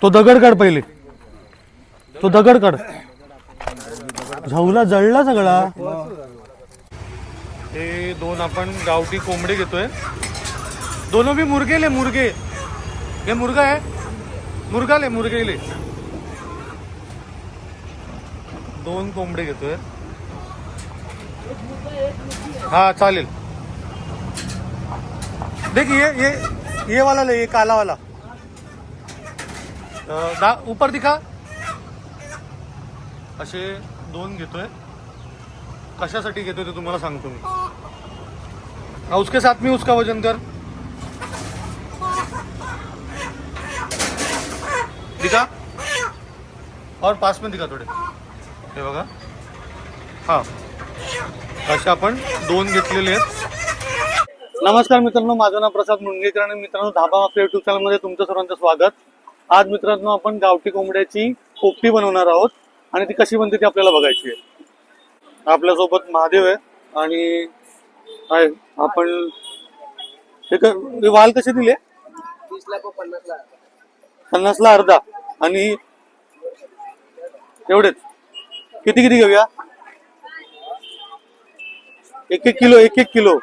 तो दगड काढ पहिले, तो दगड काढ. झाऊला जळला सगळा. हे दोन आपण गावठी कोंबडे घेतोय. दोनों भी मुर्गे ले, मुर्गे. ये मुर्गा है, मुर्गा ले, मुर्गे ले. दोन कोंबडे घेतोय. हा चालेल. देख ये वाला ले, ये काला वाला. ऊपर दिखा. असे दोन घेतोय. कशासाठी घेतोय ते तुम्हाला सांगतो मी. उसके साथ में उसका वजन कर. दिखा और पास में दिखा थोडे. हे बघा. हा असे आपण दोन घेतलेले आहेत. नमस्कार मित्रांनो, माझं नाव प्रसाद मुंगेकर आणि मित्रांनो धाबा आपल्या युट्यूब चॅनल मध्ये तुमचं सर्वांचं स्वागत. आज मित्रांनो आपण गावठी कोंबड्याची पोपटी बनवणार आहोत आणि ती कशी बनते ती आपल्याला बघायची आहे. आपल्यासोबत महादेव आहे आणि आपण हे वाल कसे दिले? 50ला अर्धा. आणि एवढेच. किती किती घेऊया? 1-1 किलो, 1-1 किलो.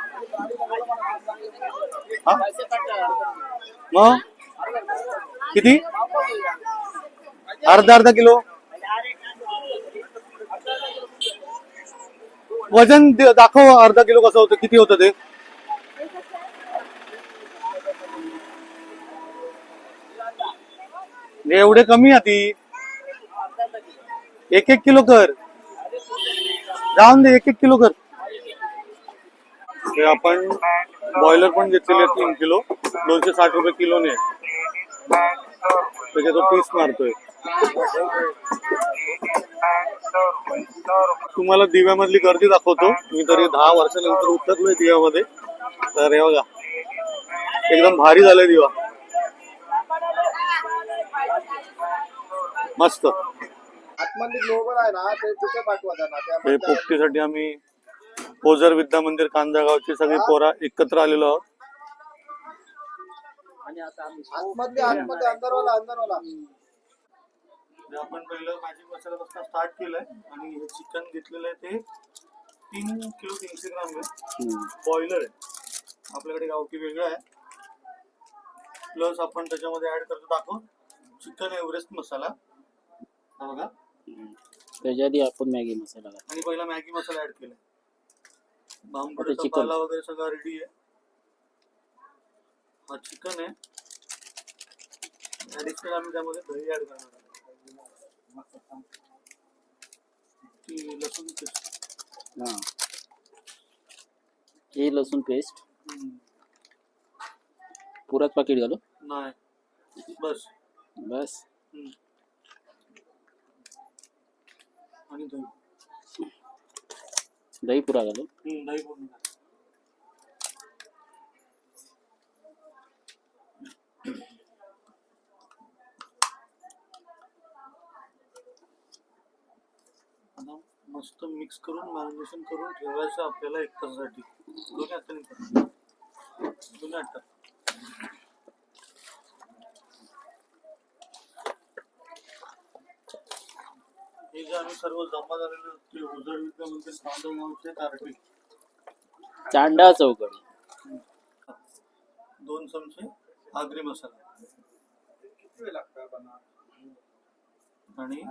मग किती? अर्धा किलो. वजन दाखव. अर्धा किलो कसं होतं, किती होतं ते? एवढे कमी आधी. 1-1 किलो कर. जाऊन दे, 1-1 किलो कर. हे आपण बॉयलर पण घेतलेले 3 किलो, 260 रुपये किलोने. त्याच्या तो पीस मारतोय. तुम्हाला दिव्यामधली गर्दी दाखवतो. मी तरी 10 वर्षानंतर उतरलोय दिव्यामध्ये. तर हे बघा, एकदम भारी झालाय दिवा. मस्त. हे पोपटीसाठी आम्ही ओझर विद्या मंदिर कांदळगावची सगळी पोरा एकत्र आलेलो आहोत. आपण पहिलं मॅजिक मसाल्यापासून स्टार्ट केलंय आणि हे चिकन घेतलेलं आहे ते 3 किलो 300 ग्राम आहे. बॉयलर आहे आपल्याकडे, गावठी वेगळं आहे. प्लस आपण त्याच्यामध्ये ऍड करतो दाखव चिकन एव्हरेस्ट मसाला. बघा, त्याच्या आधी आपण मॅगी मसाला आणि पहिला मॅगी मसाला ऍड केलाय. बांबूचा पाला वगैरे सगळं रेडी आहे. हा चिकन आहे. ऍडिशनल आम्ही त्यामध्ये दही ऍड करणार आहे. लसूण पेस्ट. हा, हे लसूण पेस्ट पुराच पाकिट घालू? नाही, बस बस. आणि दही. दही पुरा घालू? दही पूर्ण. मस्त मिक्स करून मॅरिनेशन करून ठेवायचं आपल्याला 1 तासासाठी. हे जे आम्ही सर्व जमा झालेलं ते ओझर विद्या मंदिर कांदळगावचे कारटी. चांडा चौकडी 2 चमचे आगरी मसाला आणि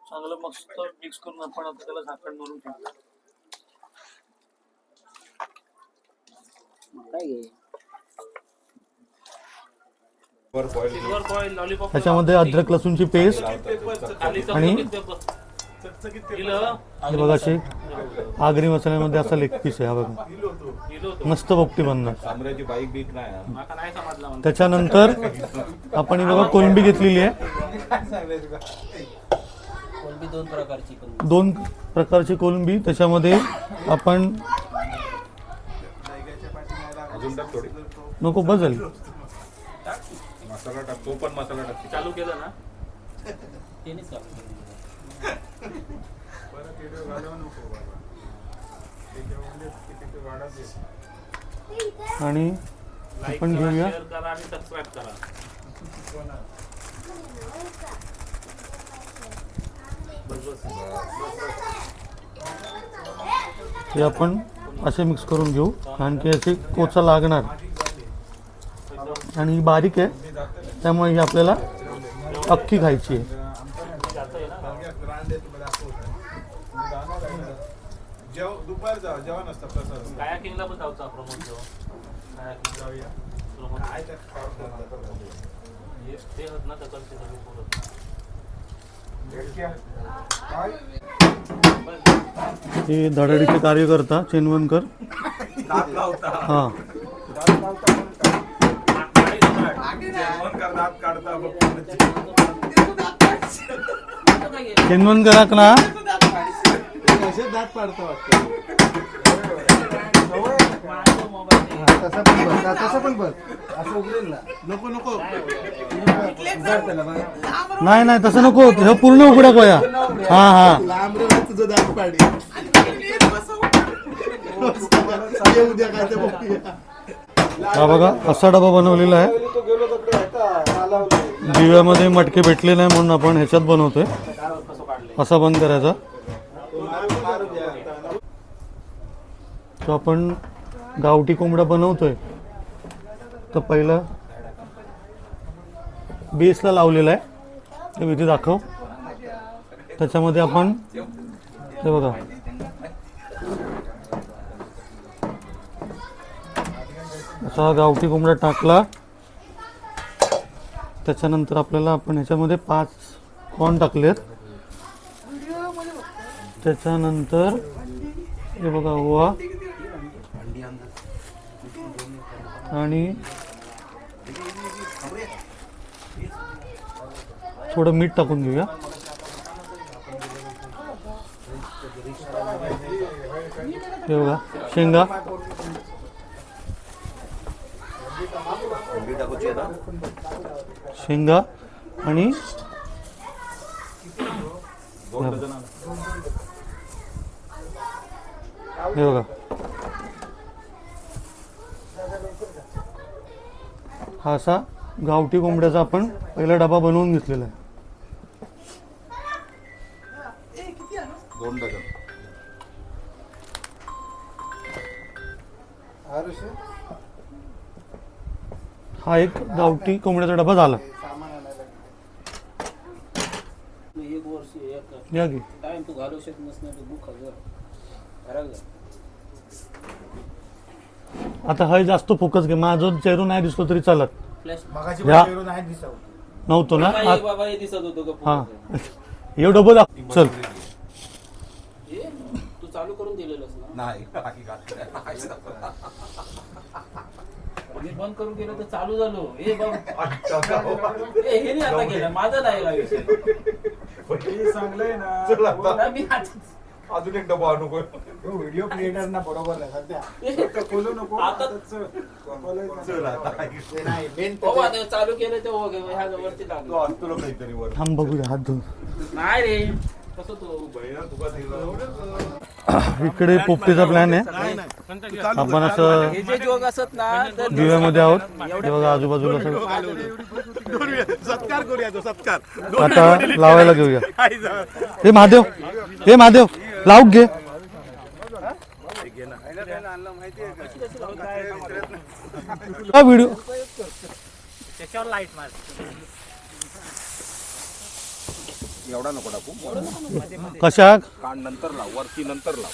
चांगलं मस्त मिक्स करून आपण आता त्याला झाकण मारून ठेवू. त्याच्यामध्ये अद्रक लसूणची पेस्ट आणि बघा अशी आगरी मसाल्यामध्ये असा लेग पीस आहे. हा बघा, मस्त पोपटी बनणार. त्याच्यानंतर आपण ही बघा कोलंबी घेतलेली आहे. 2 प्रकारची कोलंबी. त्याच्यामध्ये आपण नको बस झाली. मसाला टाकतो पण मसाला टाकतो. चालू केलं ना तेनीच चालू केलं. परत व्हिडिओ घालवू नको बाबा. त्याच्यामध्ये किती वाढा दे. आणि आपण घेऊया. शेअर करा आणि सबस्क्राईब करा. हे आपण असे मिक्स करून घेऊ, कारण की याची कोचा लागणार आणि ही बारीक आहे त्यामुळे ही आपल्याला अख्खी खायची आहे. दुपारचा जेवण असतं प्रसाद. कायाकिंगला पण जाऊचा प्रमोद जाऊ. कायाकिंग प्रमोद ते होत ना त्याकडचे सगळे पोरं. हे धडाडीचे कार्यकर्ता चेनवनकर. हा चेनवनकराक ना दात पाडतो वाटतं. तसं पण बघ असं उघडेल ना. नको नको नाही नाही तसं नको, हे पूर्ण उघडा कोया. हा हा लांब रे तुझं दात पाडी. उद्या काय ते बघूया. हा बघा असा डबा बनवलेला आहे. दिव्यामध्ये मटके भेटले नाही म्हणून आपण ह्याच्यात बनवतोय. असा बंद करायचा. तो आपण गावठी कोंबडा बनवतोय तर पहिला बेसला लावलेला आहे ते इथे दाखव. त्याच्यामध्ये आपण हे बघा असा गावठी कोंबडा टाकला. त्याच्यानंतर आपल्याला आपण ह्याच्यामध्ये 5 कॉर्न टाकलेत. त्याच्यानंतर हे बघा ओवा आणि थोडं मीठ टाकून घेऊया. हे बघा शेंगा, शेंगा आणि हे बघा हा असा गावठी कोंबड्याचा आपण पहिला डबा बनवून घेतलेला आहे. 2 डझन. हा एक गावठी कोंबड्याचा डबा झाला. एक वर्ष एक या की टाइम तू घालू शकत नसणार तू बुक हजर घरात जा. आता हय जास्त फोकस घे. माझं चेहरा नाही दिसतो तरी चालत. फ्लॅश या नव्हतो ना बाबा हे दिसत होतो का हा हे डबल चल. हे तू चालू करून दिलेलंस ना. नाही मी बंद करून गेलो तर चालू झालो. हे बघ हे नाही आता गेलं माझं नाही हा विषय. चांगलंय चल आता. नाही, मी आता- अजून एक डबा आणू. व्हिडिओ क्रिएटर ना बरोबर आहे सध्या. बोलू नको आता चल आता. नाही मेन बाबा आता चालू केलं ते हो गे ह्या वरती तू लागलो. आणतो ना काहीतरी वर. थांब बघूया हात धुवून. नाही रे कसं तू बहिणा तुका दिलं. इकडे पोपटीचा प्लॅन आहे. आपण असं हे जे जोग असत ना तर दिव्यामध्ये आहोत. हे बघा आजूबाजूला सगळं. सत्कार करूया तो सत्कार. आता लावायला घेऊया. हे महादेव, हे महादेव लावूक घे. हा व्हिडिओ त्याच्यावर लाईट मार. एवढा नको टाकू. कशा कांड नंतर लाव, वरती नंतर लाव.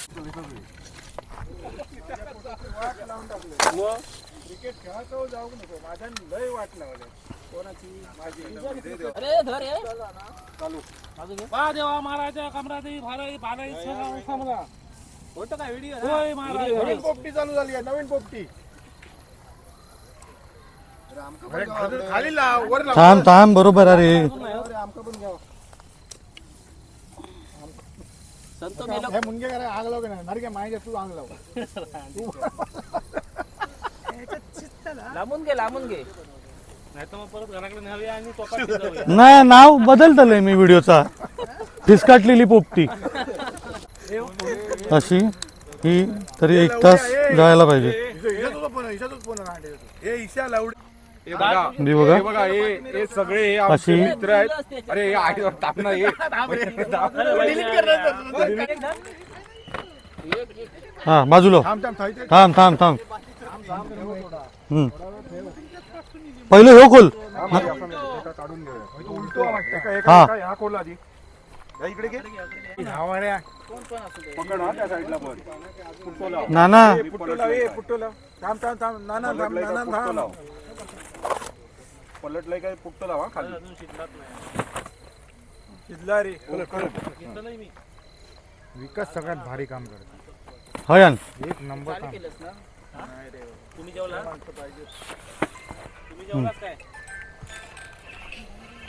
क्रिकेट खेळायचं जाऊ नको. माझ्या लय वाट लावले कोणाची माझी. अरे धर हे चालू वा देवा महाराजा कमरादेवी भालाई भालाई समजा होतं काय व्हिडिओ. होय महाराज नवीन पोपटी चालू झाली आहे. नवीन पोपटी खाली लाव वर लाव. थांब थांब बरोबर अरे. आमका पण घ्या. संत मेलो हे मुंगे करा आग लाव की नाही. नरके माहिती तू आग लाव. लांबून घे नाही तर मग परत घराकडे न्यावी आणि पोपाटी जाऊया. नाही नाव बदलतलंय मी व्हिडिओचा. फिसकाटलेली पोपटी अशी ही तरी 1 तास जायला पाहिजे. हिच्यातच फोन हिच्यातच फोन हे ईशा लावडे हे बघा हे बघा हे बघा हे सगळे हे आमचे अशी- मित्र आहेत. अरे हे आहे टाकणं हे हा बाजूला थांब थांब थांब पहिलं हो खोल काढून घेऊया. हा हा खोल आधी इकडे घे पकड हा त्या साईडला पण पुट्टो लाव. नाना पुट्टो लाव ए पुट्टो लाव थांब थांब थांब नाना थांब पलटलंय का नाना पुट्टो थांब लाव. पलटलंय काय पुट्टो लावा खाली शिजला रे विकास सगळ्यात भारी काम करतो. हयान एक नंबर काम. तुम्ही जेवला तुम्ही जेवलात काय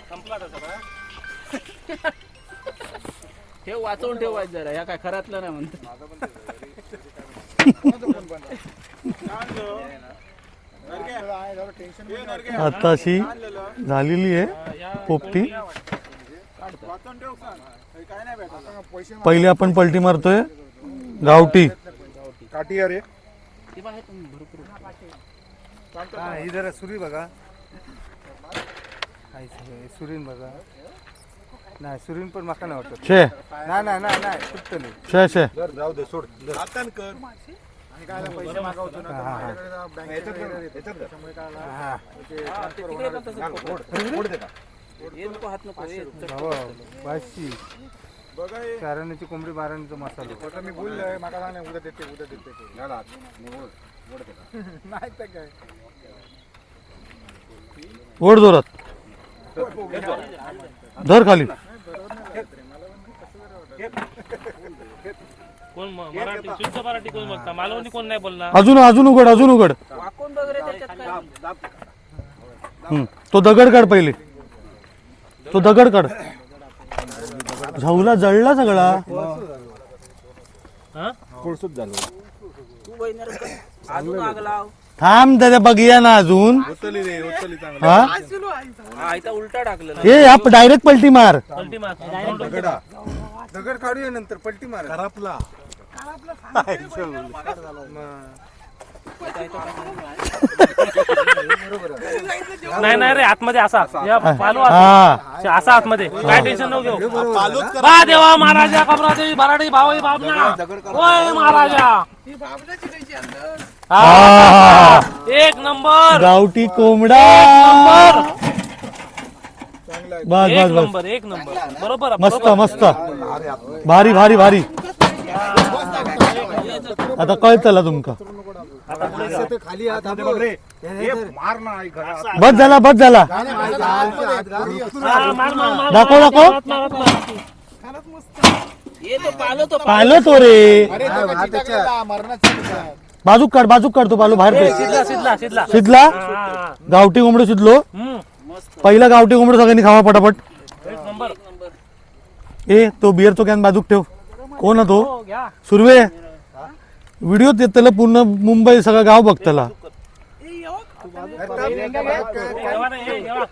संपला तसा ठेव वाचवून ठेवायचं जरा ह्या काय खरातलं नाही म्हणतो. आता अशी झालेली आहे पोपटी. वाचून ठेव सांग हे काय नाही भेटत पैसे पहिले आपण पलटी मारतोय गावठी. काठी अरे ते पण आहे पण भरपूर. हा, ही जरा सुरी बघा. हाय, सुरीन बघा. नाही सुरीन पण माका नाही वाटत. शे नाही नाही नाही नाही तुटतली. शे शे धर, जाऊ दे सोड धर. हातान कर आणि काय पैसे मागवतो ना याच्यात धर, याच्यात धर. हा तिकडे पण तसं ओढ, ओढ दे का? हे नको हात नको हे बाबा बाशी बघा हे चारण्याची कोंबडी बाराणीचा मसाला. आता मी बोललोय मला काय नाही उद्या देते घाल आत. आणि ओढ, ओढ दे का? नाही तर काय ओढ जोरात धर खाली. कोण मराठी शुद्ध मराठी कोण बोलता मालवणी कोण नाही बोलणार अजून अजून उघड अजून उघड. वाकून वगैरे त्याच्यात काय तो दगड काढ पहिले. तो दगड काढ. झाऊला जळला सगळा. कोळसूच झालं. तू बहिणीला अजून आग लाव. थांब त्याच्या बघूया ना अजून. उचलली रे उचलली चांगलं हा हा इथं उलटा टाकलेला. हे आप डायरेक्ट पलटी मार. पलटी मार दगड काढूया नंतर पलटी मार. खराबला नाही नाही रे आतमध्ये असा या पालू हा असा आतमध्ये काय टेन्शन नको घेऊ. वा देवा महाराजा कमरादेवी भराडी भावई बाबना ओय महाराजा हा. एक नंबर गावठी कोंबडा. बस एक बस बस नंबर एक नंबर बरोबर मस्त मस्त भारी भारी भारी. आता कळतला तुमका. खाली हात बघ रे. हे मार ना आई घरात. बस झाला बस झाला. दाखव दाखव. हे तो पालो तो पाहिलं तो रे. मरणाचं बाजूक काढ बाजूक काढ तो पालो बाहेर फेक. शिजला शिजला शिजला शिजला. हा. गावठी कोंबडं शिजलो. पहिला गावठी कोंबडं सगळ्यांनी खावा पटापट. एक नंबर ए तो बिअरचो कॅन बाजूक ठेव. कोण तो हो, घ्या सुर्वे. व्हिडिओ त्याला पूर्ण मुंबई सगळं गाव बघतला. जेवा नाही, हे, जेवा.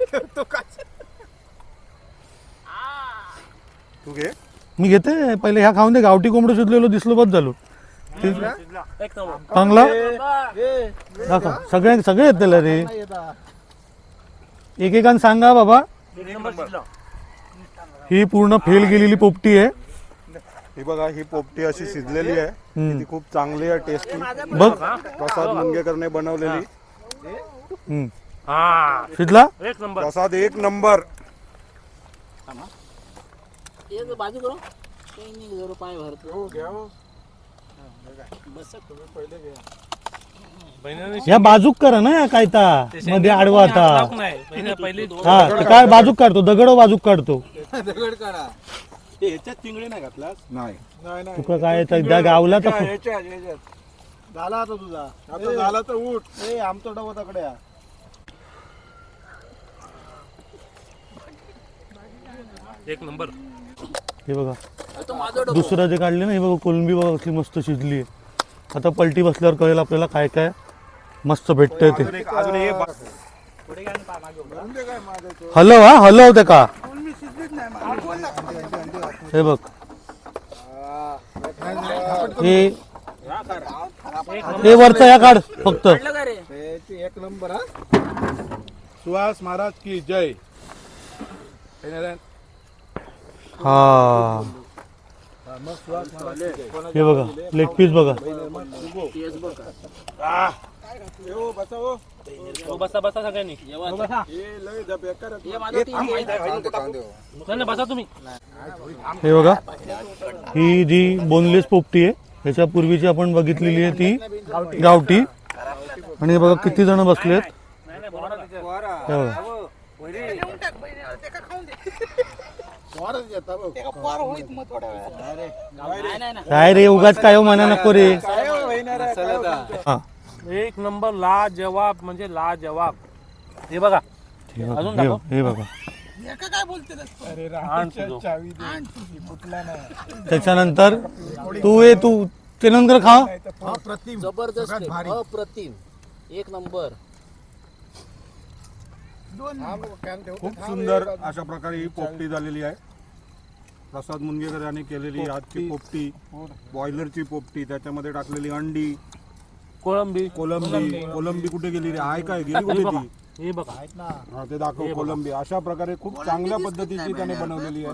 तू घे. मी घेते पहिले ह्या खाऊन दे. गावठी कोंबडं शिजलेलो दिसलो बस झालो. एक नंबर चांगला दाखव. सगळे सगळे येत त्याला रे. एकेकान सांगा बाबा. एक नंबर शिजला. ही पूर्ण फेल गेलेली पोपटी आहे. ही बघा ही पोपटी अशी शिजलेली आहे. हम्म. ती खूप चांगली आहे टेस्टी. बघ प्रसाद मुंगेकरने बनवलेली. हम्म. हा शिजला. एक नंबर प्रसाद एक नंबर. एक बाजू करू काही नाही जरा पाय भरतो. हो घ्या हो बस बहिणीने या बाजूक करा ना काय ता मध्ये आडवा आता. नाही पहिली हा ते काय बाजूक काढतो दगड बाजूक काढतो. दगड काढा ह्याच्यात चिंगडी नाही घातलास. नाही नाही नाही तुका काय त्या गावला तर ह्याच्यात झाला आता तुझा आता झाला तर उठ ए आमचा डबा तकडे या. एक नंबर हे बघा तो माझा दुसरं जे काढले ना हे बघा कोलंबी बघा कसली मस्त शिजली. आता पलटी बसल्यावर कळेल आपल्याला काय काय मस्त भेटतंय ते. अजून हे हलव हा हलव ते का. हे बघ हे ते वरचा या काढ फक्त. काढलं का रे? ते एक नंबर हा. सुहास महाराज की जय. हा मग सुहास महाराज की जय. हे बघा लेग पीस बघा. तेच बघ का. हो, बसा हो. बसा बसा सगळ्यांनी हे लय बेकार आहे. हे माझं team आहे. नाही बसा तुम्ही. हे बघा ही जी बोनलेस पोपटी आहे ह्याच्या पूर्वीची आपण बघितलेली आहे ती गावठी. आणि हे बघा किती जण बसलेत. हे बघा. काय रे उगाच काय हो म्हणा नको रे. हा एक नंबर लाजवाब म्हणजे लाजवाब. हे बघा हे बघा, अजून हे दाखव. बघा, हे बघा. अरे आण तुझं. चावी दे. फुटला नाही. त्याच्यानंतर तू ते नंतर खा. अप्रतिम. जबरदस्त सगळ्यात भारी. आहे. अप्रतिम एक नंबर. खूप सुंदर अशा प्रकारे ही पोपटी झालेली आहे. प्रसाद मुनगेकर यांनी केलेली आजची पोपटी, बॉयलरची पोपटी, त्याच्यामध्ये टाकलेली अंडी, कोळंबी कोलंबी कुठे गेली रे? आहे काय? गेली कुठे ती? हे बघा हा, ते दाखव कोलंबी. अशा प्रकारे खूप चांगल्या पद्धतीची त्याने बनवलेली आहे.